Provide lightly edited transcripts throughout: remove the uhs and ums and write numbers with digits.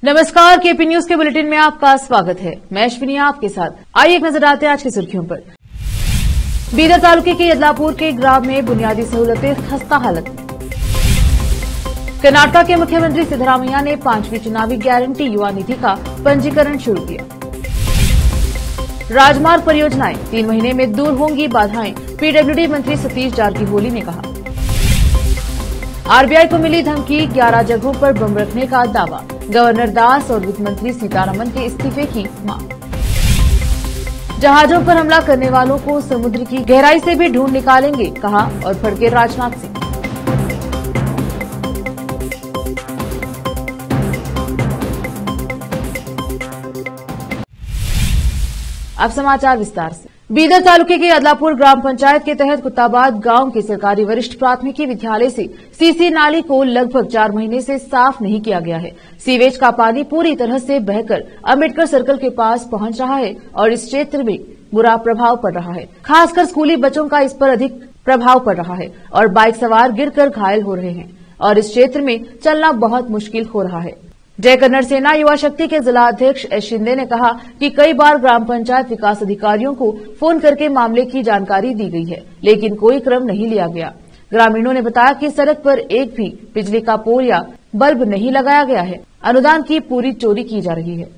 नमस्कार, KP news के bulletin में आपका स्वागत है। मैं अश्विनी आपके साथ। आइए एक नजर डालते हैं आज की सुर्खियों पर। बीदर तालुके के यदलापुर के ग्राम में बुनियादी सहूलतें खस्ता हालत। कर्नाटक के मुख्यमंत्री सिद्धरामैया ने 5वीं चुनावी गारंटी युवा निधि का पंजीकरण शुरू किया। राजमार्ग परियोजनाएं 3 महीने में दूर होंगी बाधाएं, पीडब्ल्यूडी मंत्री सतीश जारकीहोली ने कहा। आरबीआई को मिली धमकी, 11 जगहों पर बम रखने का दावा। गवर्नर दास और वित्त मंत्री सीतारमण के इस्तीफे की मांग। जहाजों पर हमला करने वालों को समुद्र की गहराई से भी ढूंढ निकालेंगे, कहा और भड़के राजनाथ सिंह। अब समाचार विस्तार से। बीदर तालुके के यदलापुर ग्राम पंचायत के तहत कुत्ताबाद गांव के सरकारी वरिष्ठ प्राथमिकी विद्यालय से सीसी नाली को लगभग 4 महीने से साफ नहीं किया गया है। सीवेज का पानी पूरी तरह से बहकर अम्बेडकर सर्कल के पास पहुंच रहा है और इस क्षेत्र में बुरा प्रभाव पड़ रहा है। खासकर स्कूली बच्चों का इस पर अधिक प्रभाव पड़ रहा है और बाइक सवार गिरकर घायल हो रहे हैं और इस क्षेत्र में चलना बहुत मुश्किल हो रहा है। जय कन्नड़ सेना युवा शक्ति के जिला अध्यक्ष एस शिंदे ने कहा कि कई बार ग्राम पंचायत विकास अधिकारियों को फोन करके मामले की जानकारी दी गई है, लेकिन कोई क्रम नहीं लिया गया। ग्रामीणों ने बताया कि सड़क पर एक भी बिजली का पोल या बल्ब नहीं लगाया गया है। अनुदान की पूरी चोरी की जा रही है।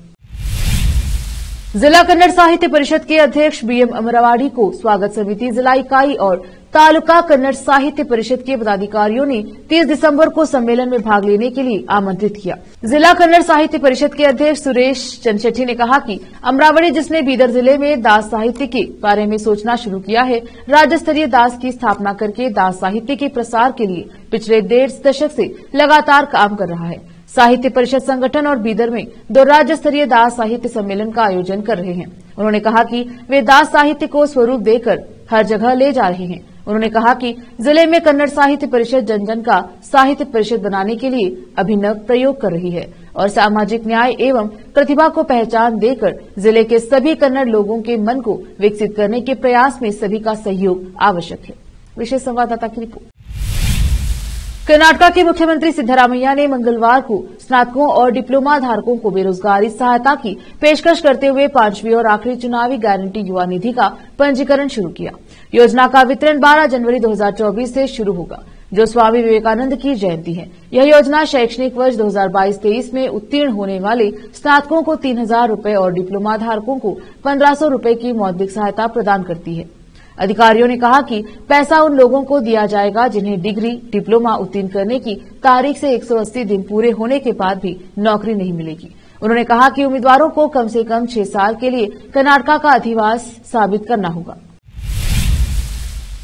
जिला कन्नड़ साहित्य परिषद के अध्यक्ष बीएम अमरवाड़ी को स्वागत समिति जिला इकाई और तालुका कन्नड़ साहित्य परिषद के पदाधिकारियों ने 30 दिसंबर को सम्मेलन में भाग लेने के लिए आमंत्रित किया। जिला कन्नड़ साहित्य परिषद के अध्यक्ष सुरेश चंद्रशेट्टी ने कहा कि अमरावड़ी, जिसने बीदर जिले में दास साहित्य के बारे में सोचना शुरू किया है, राज्य स्तरीय दास की स्थापना करके दास साहित्य के प्रसार के लिए पिछले 1.5 दशक से लगातार काम कर रहा है। साहित्य परिषद संगठन और बीदर में 2 राज्य स्तरीय दास साहित्य सम्मेलन का आयोजन कर रहे हैं। उन्होंने कहा कि वे दास साहित्य को स्वरूप देकर हर जगह ले जा रहे हैं। उन्होंने कहा कि जिले में कन्नड़ साहित्य परिषद जन जन का साहित्य परिषद बनाने के लिए अभिनव प्रयोग कर रही है और सामाजिक न्याय एवं प्रतिभा को पहचान देकर जिले के सभी कन्नड़ लोगों के मन को विकसित करने के प्रयास में सभी का सहयोग आवश्यक है। विशेष संवाददाता की रिपोर्ट। कर्नाटक के मुख्यमंत्री सिद्धरामैया ने मंगलवार को स्नातकों और डिप्लोमा धारकों को बेरोजगारी सहायता की पेशकश करते हुए 5वीं और आखिरी चुनावी गारंटी युवा निधि का पंजीकरण शुरू किया। योजना का वितरण 12 जनवरी 2024 से शुरू होगा, जो स्वामी विवेकानंद की जयंती है। यह योजना शैक्षणिक वर्ष 2022-23 में उत्तीर्ण होने वाले स्नातकों को 3,000 रूपये और डिप्लोमा धारकों को 1,500 रूपये की मौद्रिक सहायता प्रदान करती है। अधिकारियों ने कहा कि पैसा उन लोगों को दिया जाएगा जिन्हें डिग्री, डिप्लोमा उत्तीर्ण करने की तारीख से 180 दिन पूरे होने के बाद भी नौकरी नहीं मिलेगी। उन्होंने कहा कि उम्मीदवारों को कम से कम 6 साल के लिए कर्नाटक का अधिवास साबित करना होगा।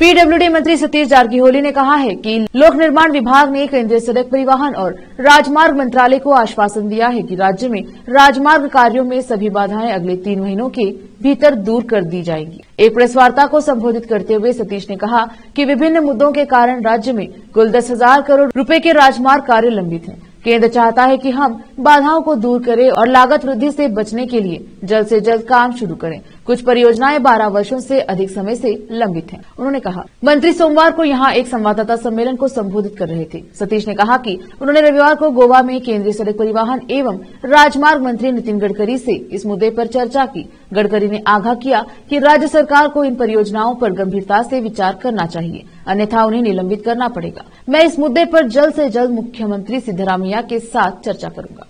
पीडब्ल्यूडी मंत्री सतीश जारकीहोली ने कहा है कि लोक निर्माण विभाग ने केंद्रीय सड़क परिवहन और राजमार्ग मंत्रालय को आश्वासन दिया है कि राज्य में राजमार्ग कार्यों में सभी बाधाएं अगले 3 महीनों के भीतर दूर कर दी जाएंगी। एक प्रेस वार्ता को संबोधित करते हुए सतीश ने कहा कि विभिन्न मुद्दों के कारण राज्य में कुल 10,000 करोड़ रुपए के राजमार्ग कार्य लंबित हैं। केंद्र चाहता है कि हम बाधाओं को दूर करें और लागत वृद्धि से बचने के लिए जल्द से जल्द काम शुरू करें। कुछ परियोजनाएं 12 वर्षों से अधिक समय से लंबित हैं। उन्होंने कहा, मंत्री सोमवार को यहां एक संवाददाता सम्मेलन को संबोधित कर रहे थे। सतीश ने कहा कि उन्होंने रविवार को गोवा में केंद्रीय सड़क परिवहन एवं राजमार्ग मंत्री नितिन गडकरी से इस मुद्दे पर चर्चा की। गडकरी ने आगाह किया कि राज्य सरकार को इन परियोजनाओं पर गंभीरता से विचार करना चाहिए, अन्यथा उन्हें निलंबित करना पड़ेगा। मैं इस मुद्दे पर जल्द से जल्द मुख्यमंत्री सिद्धरामैया के साथ चर्चा करूंगा।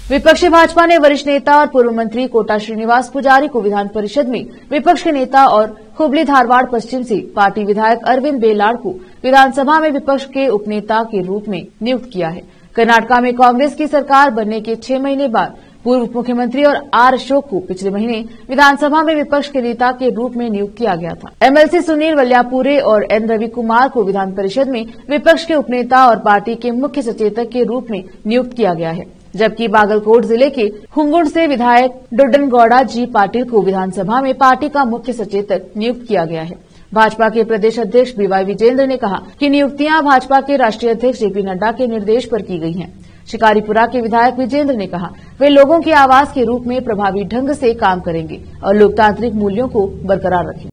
विपक्षी भाजपा ने वरिष्ठ नेता और पूर्व मंत्री कोटा श्रीनिवास पुजारी को विधान परिषद में विपक्ष के नेता और हुबली धारवाड़ पश्चिम से पार्टी विधायक अरविंद बेलाड़ को विधानसभा में विपक्ष के उपनेता के रूप में नियुक्त किया है। कर्नाटक में कांग्रेस की सरकार बनने के 6 महीने बाद पूर्व उप मुख्यमंत्री और आर अशोक को पिछले महीने विधानसभा में विपक्ष के नेता के रूप में नियुक्त किया गया था। एमएलसी सुनील वल्यापुरे और एन रवि कुमार को विधान परिषद में विपक्ष के उपनेता और पार्टी के मुख्य सचेतक के रूप में नियुक्त किया गया है, जबकि बागलकोट जिले के हुंगुंड से विधायक डोड्डनगौड़ा जी पाटिल को विधानसभा में पार्टी का मुख्य सचेतक नियुक्त किया गया है। भाजपा के प्रदेश अध्यक्ष बीवाई विजेंद्र ने कहा कि नियुक्तियां भाजपा के राष्ट्रीय अध्यक्ष जेपी नड्डा के निर्देश पर की गई हैं। शिकारीपुरा के विधायक विजेंद्र ने कहा, वे लोगों की आवाज के रूप में प्रभावी ढंग से काम करेंगे और लोकतांत्रिक मूल्यों को बरकरार रखेंगे।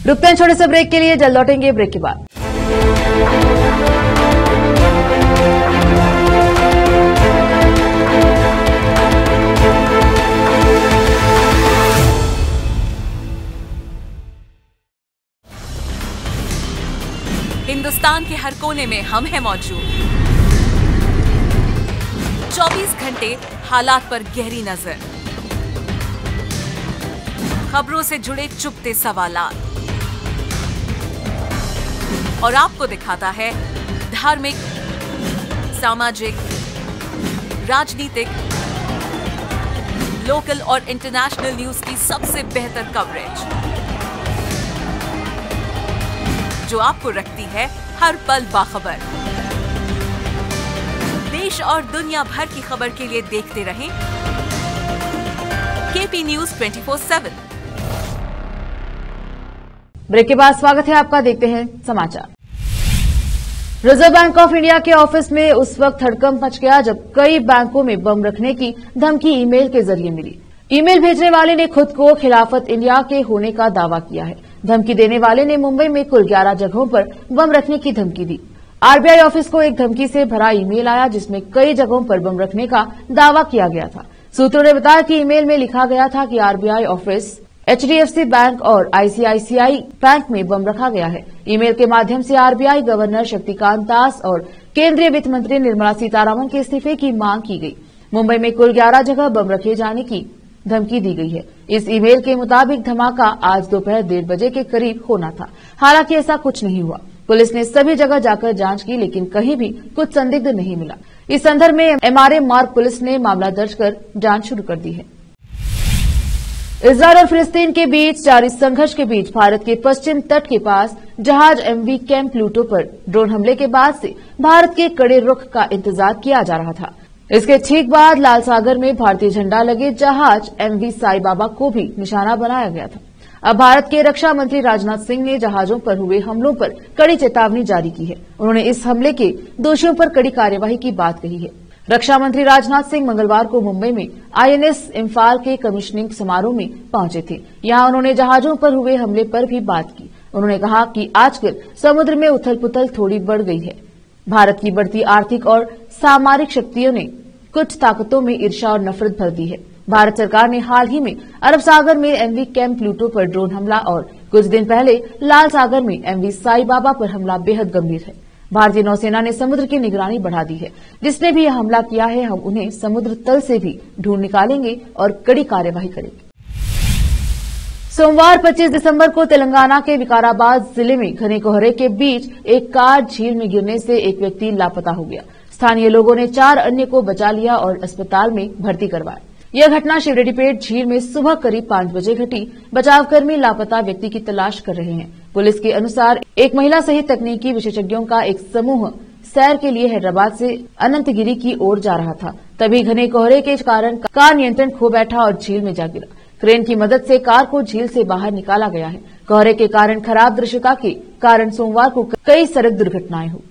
रुकते हैं छोटे से ब्रेक के लिए, जल्द लौटेंगे ब्रेक के बाद। हिंदुस्तान के हर कोने में हम हैं मौजूद। 24 घंटे हालात पर गहरी नजर, खबरों से जुड़े चुपते सवालात, और आपको दिखाता है धार्मिक, सामाजिक, राजनीतिक, लोकल और इंटरनेशनल न्यूज की सबसे बेहतर कवरेज, जो आपको रखती है हर पल बाखबर। देश और दुनिया भर की खबर के लिए देखते रहें केपी न्यूज 24/7। ब्रेक के बाद स्वागत है आपका, देखते हैं समाचार। रिजर्व बैंक ऑफ इंडिया के ऑफिस में उस वक्त हड़कंप मच गया जब कई बैंकों में बम रखने की धमकी ईमेल के जरिए मिली। ईमेल भेजने वाले ने खुद को खिलाफत इंडिया के होने का दावा किया है। धमकी देने वाले ने मुंबई में कुल 11 जगहों पर बम रखने की धमकी दी। आरबीआई ऑफिस को एक धमकी से भरा ईमेल आया जिसमें कई जगहों पर बम रखने का दावा किया गया था। सूत्रों ने बताया कि ईमेल में लिखा गया था कि आरबीआई ऑफिस, एचडीएफसी बैंक और आईसीआईसीआई बैंक में बम रखा गया है। ईमेल के माध्यम से आरबीआई गवर्नर शक्तिकांत दास और केंद्रीय वित्त मंत्री निर्मला सीतारामन के इस्तीफे की मांग की गई। मुंबई में कुल 11 जगह बम रखे जाने की धमकी दी गई है। इस ईमेल के मुताबिक धमाका आज दोपहर 1:30 बजे के करीब होना था। हालांकि ऐसा कुछ नहीं हुआ। पुलिस ने सभी जगह जाकर जांच की, लेकिन कहीं भी कुछ संदिग्ध नहीं मिला। इस संदर्भ में एमआरए मार्ग पुलिस ने मामला दर्ज कर जांच शुरू कर दी है। इजरायल और फिलिस्तीन के बीच जारी संघर्ष के बीच भारत के पश्चिम तट के पास जहाज एमवी कैम प्लूटो पर ड्रोन हमले के बाद से भारत के कड़े रुख का इंतजार किया जा रहा था। इसके ठीक बाद लाल सागर में भारतीय झंडा लगे जहाज एमवी साई बाबा को भी निशाना बनाया गया था। अब भारत के रक्षा मंत्री राजनाथ सिंह ने जहाजों पर हुए हमलों पर कड़ी चेतावनी जारी की है। उन्होंने इस हमले के दोषियों पर कड़ी कार्यवाही की बात कही है। रक्षा मंत्री राजनाथ सिंह मंगलवार को मुंबई में आईएनएस इम्फाल के कमीशनिंग समारोह में पहुंचे थे। यहां उन्होंने जहाजों पर हुए हमले पर भी बात की। उन्होंने कहा कि आजकल समुद्र में उथल पुथल थोड़ी बढ़ गई है। भारत की बढ़ती आर्थिक और सामरिक शक्तियों ने कुछ ताकतों में ईर्ष्या और नफरत भर दी है। भारत सरकार ने हाल ही में अरब सागर में एमवी कैम प्लूटो पर ड्रोन हमला और कुछ दिन पहले लाल सागर में एमवी साई बाबा पर हमला बेहद गंभीर है। भारतीय नौसेना ने समुद्र की निगरानी बढ़ा दी है। जिसने भी यह हमला किया है, हम उन्हें समुद्र तल से भी ढूंढ निकालेंगे और कड़ी कार्यवाही करेंगे। सोमवार 25 दिसंबर को तेलंगाना के विकाराबाद जिले में घने कोहरे के बीच एक कार झील में गिरने से एक व्यक्ति लापता हो गया। स्थानीय लोगों ने 4 अन्य को बचा लिया और अस्पताल में भर्ती करवाया। यह घटना शिवरेड्डीपेट झील में सुबह करीब 5 बजे घटी। बचावकर्मी लापता व्यक्ति की तलाश कर रहे हैं। पुलिस के अनुसार एक महिला सहित तकनीकी विशेषज्ञों का एक समूह सैर के लिए हैदराबाद से अनंतगिरी की ओर जा रहा था। तभी घने कोहरे के कारण कार नियंत्रण खो बैठा और झील में जा गिरा। क्रेन की मदद से कार को झील से बाहर निकाला गया है। कोहरे के कारण खराब दृश्यता के कारण सोमवार को कई सड़क दुर्घटनाएं हुई।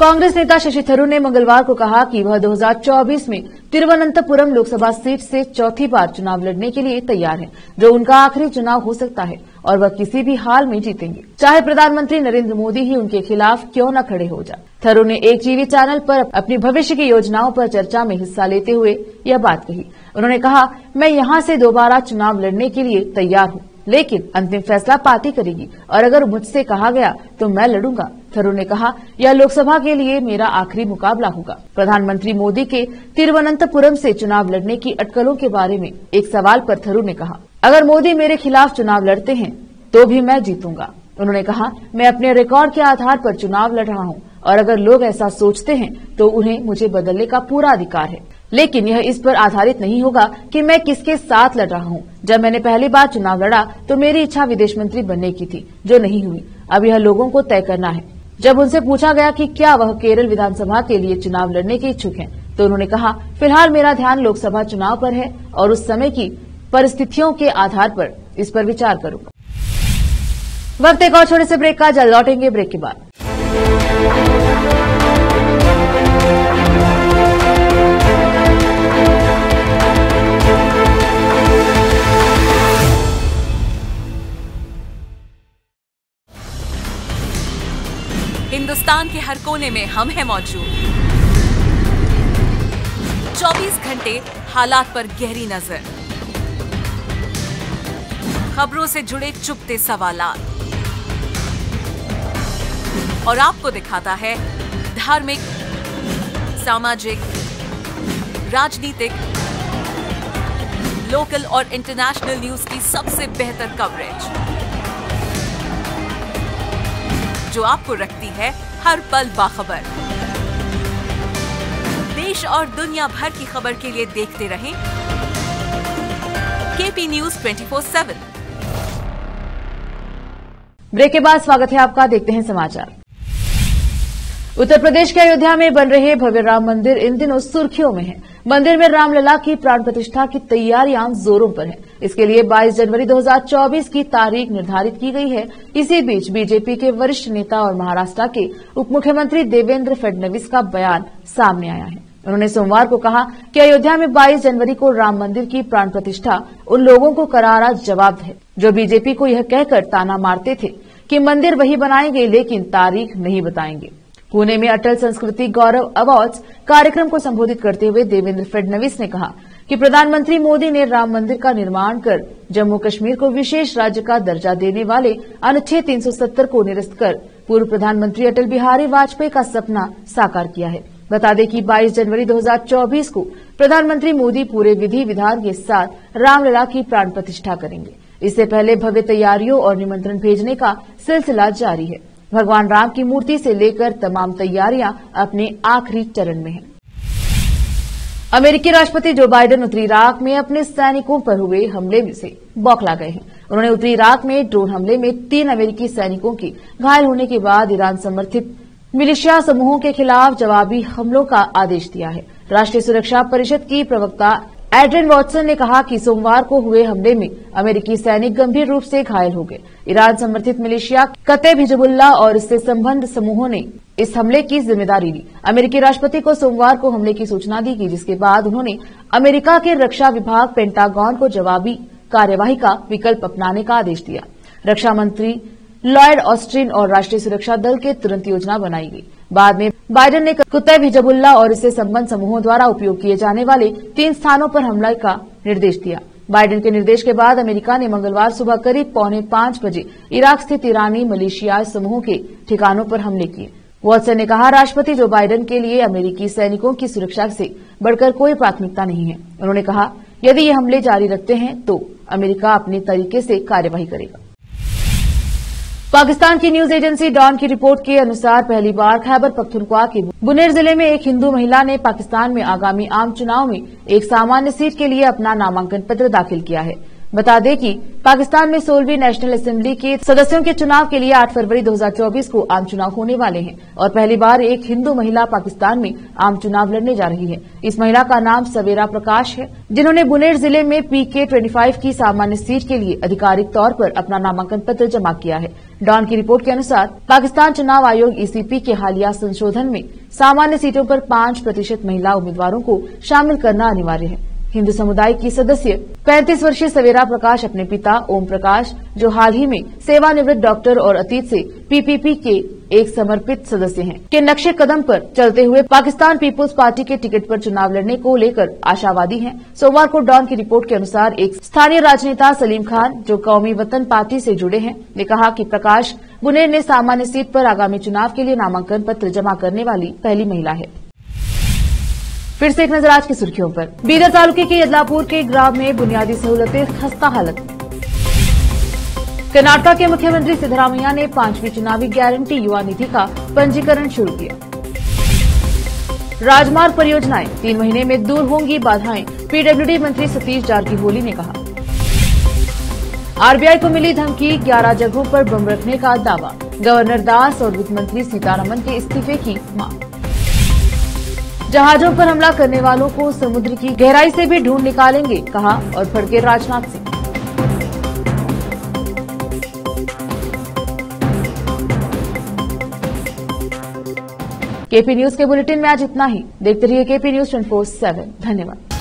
कांग्रेस नेता शशि थरूर ने मंगलवार को कहा कि वह 2024 में तिरुवनंतपुरम लोकसभा सीट से चौथी बार चुनाव लड़ने के लिए तैयार हैं, जो उनका आखिरी चुनाव हो सकता है और वह किसी भी हाल में जीतेंगे, चाहे प्रधानमंत्री नरेंद्र मोदी ही उनके खिलाफ क्यों न खड़े हो जाए। थरूर ने एक टीवी चैनल पर अपनी भविष्य की योजनाओं पर चर्चा में हिस्सा लेते हुए यह बात कही। उन्होंने कहा, मैं यहां से दोबारा चुनाव लड़ने के लिए तैयार हूं, लेकिन अंतिम फैसला पार्टी करेगी और अगर मुझसे कहा गया तो मैं लड़ूंगा। थरूर ने कहा, यह लोकसभा के लिए मेरा आखिरी मुकाबला होगा। प्रधानमंत्री मोदी के तिरुवनंतपुरम से चुनाव लड़ने की अटकलों के बारे में एक सवाल पर थरूर ने कहा, अगर मोदी मेरे खिलाफ चुनाव लड़ते हैं तो भी मैं जीतूंगा। उन्होंने कहा, मैं अपने रिकॉर्ड के आधार पर चुनाव लड़ रहा हूं और अगर लोग ऐसा सोचते हैं तो उन्हें मुझे बदलने का पूरा अधिकार है, लेकिन यह इस पर आधारित नहीं होगा कि मैं किसके साथ लड़ रहा हूं। जब मैंने पहली बार चुनाव लड़ा तो मेरी इच्छा विदेश मंत्री बनने की थी, जो नहीं हुई। अब यह लोगों को तय करना है। जब उनसे पूछा गया कि क्या वह केरल विधानसभा के लिए चुनाव लड़ने के इच्छुक हैं, तो उन्होंने कहा, फिलहाल मेरा ध्यान लोकसभा चुनाव पर है और उस समय की परिस्थितियों के आधार पर इस पर विचार करूंगा। वक्त एक और छोटे से ब्रेक का, जल्द लौटेंगे ब्रेक के बाद। हिंदुस्तान के हर कोने में हम हैं मौजूद। 24 घंटे हालात पर गहरी नजर, खबरों से जुड़े चुपते सवालात, और आपको दिखाता है धार्मिक, सामाजिक, राजनीतिक, लोकल और इंटरनेशनल न्यूज की सबसे बेहतर कवरेज, जो आपको रखती है हर पल बाखबर। देश और दुनिया भर की खबर के लिए देखते रहें केपी न्यूज 24/7। ब्रेक के बाद स्वागत है आपका, देखते हैं समाचार। उत्तर प्रदेश के अयोध्या में बन रहे भव्य राम मंदिर इन दिनों सुर्खियों में है। मंदिर में रामलला की प्राण प्रतिष्ठा की तैयारियां जोरों पर है। इसके लिए 22 जनवरी 2024 की तारीख निर्धारित की गई है। इसी बीच बीजेपी के वरिष्ठ नेता और महाराष्ट्र के उप मुख्यमंत्री देवेंद्र फडणवीस का बयान सामने आया है। उन्होंने सोमवार को कहा कि अयोध्या में 22 जनवरी को राम मंदिर की प्राण प्रतिष्ठा उन लोगों को करारा जवाब है जो बीजेपी को यह कहकर ताना मारते थे कि मंदिर वही बनाएंगे लेकिन तारीख नहीं बताएंगे। पुणे में अटल संस्कृति गौरव अवार्ड्स कार्यक्रम को संबोधित करते हुए देवेंद्र फडणवीस ने कहा कि प्रधानमंत्री मोदी ने राम मंदिर का निर्माण कर जम्मू कश्मीर को विशेष राज्य का दर्जा देने वाले अनुच्छेद 370 को निरस्त कर पूर्व प्रधानमंत्री अटल बिहारी वाजपेयी का सपना साकार किया है। बता दें कि 22 जनवरी 2024 को प्रधानमंत्री मोदी पूरे विधि विधान के साथ रामलला की प्राण प्रतिष्ठा करेंगे। इससे पहले भव्य तैयारियों और निमंत्रण भेजने का सिलसिला जारी है। भगवान राम की मूर्ति से लेकर तमाम तैयारियां अपने आखिरी चरण में हैं। अमेरिकी राष्ट्रपति जो बाइडेन उत्तरी इराक में अपने सैनिकों पर हुए हमले से बौखला गए हैं। उन्होंने उत्तरी इराक में ड्रोन हमले में 3 अमेरिकी सैनिकों के घायल होने के बाद ईरान समर्थित मिलिशिया समूहों के खिलाफ जवाबी हमलों का आदेश दिया है। राष्ट्रीय सुरक्षा परिषद की प्रवक्ता एड्रियन वॉटसन ने कहा कि सोमवार को हुए हमले में अमेरिकी सैनिक गंभीर रूप से घायल हो गए। ईरान समर्थित मिलिशिया कतैब हिजबुल्लाह और इससे संबद्ध समूहों ने इस हमले की जिम्मेदारी ली। अमेरिकी राष्ट्रपति को सोमवार को हमले की सूचना दी गई, जिसके बाद उन्होंने अमेरिका के रक्षा विभाग पेंटागन को जवाबी कार्यवाही का विकल्प अपनाने का आदेश दिया। रक्षा मंत्री लॉयड ऑस्टिन और राष्ट्रीय सुरक्षा दल के तुरंत योजना बनाई गई। बाद में बाइडेन ने कतैब हिजबुल्लाह और इससे संबद्ध समूहों द्वारा उपयोग किए जाने वाले 3 स्थानों पर हमले का निर्देश दिया। बाइडेन के निर्देश के बाद अमेरिका ने मंगलवार सुबह करीब 4:45 बजे इराक स्थित ईरानी मलेशियाई समूहों के ठिकानों पर हमले किए। वॉटसन ने कहा, राष्ट्रपति जो बाइडेन के लिए अमेरिकी सैनिकों की सुरक्षा से बढ़कर कोई प्राथमिकता नहीं है। उन्होंने कहा, यदि ये हमले जारी रखते हैं तो अमेरिका अपने तरीके से कार्यवाही करेगा। पाकिस्तान की न्यूज एजेंसी डॉन की रिपोर्ट के अनुसार पहली बार खैबर पख्तूनख्वा के बुनेर जिले में एक हिंदू महिला ने पाकिस्तान में आगामी आम चुनाव में एक सामान्य सीट के लिए अपना नामांकन पत्र दाखिल किया है। बता दें कि पाकिस्तान में 16वीं नेशनल असेंबली के सदस्यों के चुनाव के लिए 8 फरवरी 2024 को आम चुनाव होने वाले हैं और पहली बार एक हिंदू महिला पाकिस्तान में आम चुनाव लड़ने जा रही है। इस महिला का नाम सवेरा प्रकाश है, जिन्होंने बुनेर जिले में PK-25 की सामान्य सीट के लिए आधिकारिक तौर पर अपना नामांकन पत्र जमा किया है। डॉन की रिपोर्ट के अनुसार पाकिस्तान चुनाव आयोग ECP के हालिया संशोधन में सामान्य सीटों पर 5% महिला उम्मीदवारों को शामिल करना अनिवार्य है। हिंदू समुदाय की सदस्य 35 वर्षीय सवेरा प्रकाश अपने पिता ओम प्रकाश, जो हाल ही में सेवानिवृत्त डॉक्टर और अतीत से PPP के एक समर्पित सदस्य हैं, के नक्शे कदम पर चलते हुए पाकिस्तान पीपुल्स पार्टी के टिकट पर चुनाव लड़ने को लेकर आशावादी हैं। सोमवार को डॉन की रिपोर्ट के अनुसार एक स्थानीय राजनेता सलीम खान, जो कौमी वतन पार्टी से जुड़े हैं, ने कहा कि प्रकाश बुनेर ने सामान्य सीट पर आगामी चुनाव के लिए नामांकन पत्र जमा करने वाली पहली महिला है। फिर से एक नजर आज की सुर्खियों पर। बीदर तालुके के यदलापुर के ग्राम में बुनियादी सहूलतें खस्ता हालत। कर्नाटक के मुख्यमंत्री सिद्धरामैया ने 5वीं चुनावी गारंटी युवा निधि का पंजीकरण शुरू किया। राजमार्ग परियोजनाएं 3 महीने में दूर होंगी बाधाएं, PWD मंत्री सतीश जारकीहोली ने कहा। RBI को मिली धमकी, 11 जगहों पर बम रखने का दावा। गवर्नर दास और वित्त मंत्री सीतारमण के इस्तीफे की मांग। जहाजों पर हमला करने वालों को समुद्र की गहराई से भी ढूंढ निकालेंगे, कहा और भड़के राजनाथ सिंह। केपी न्यूज के बुलेटिन में आज इतना ही। देखते रहिए केपी न्यूज 24/7। धन्यवाद।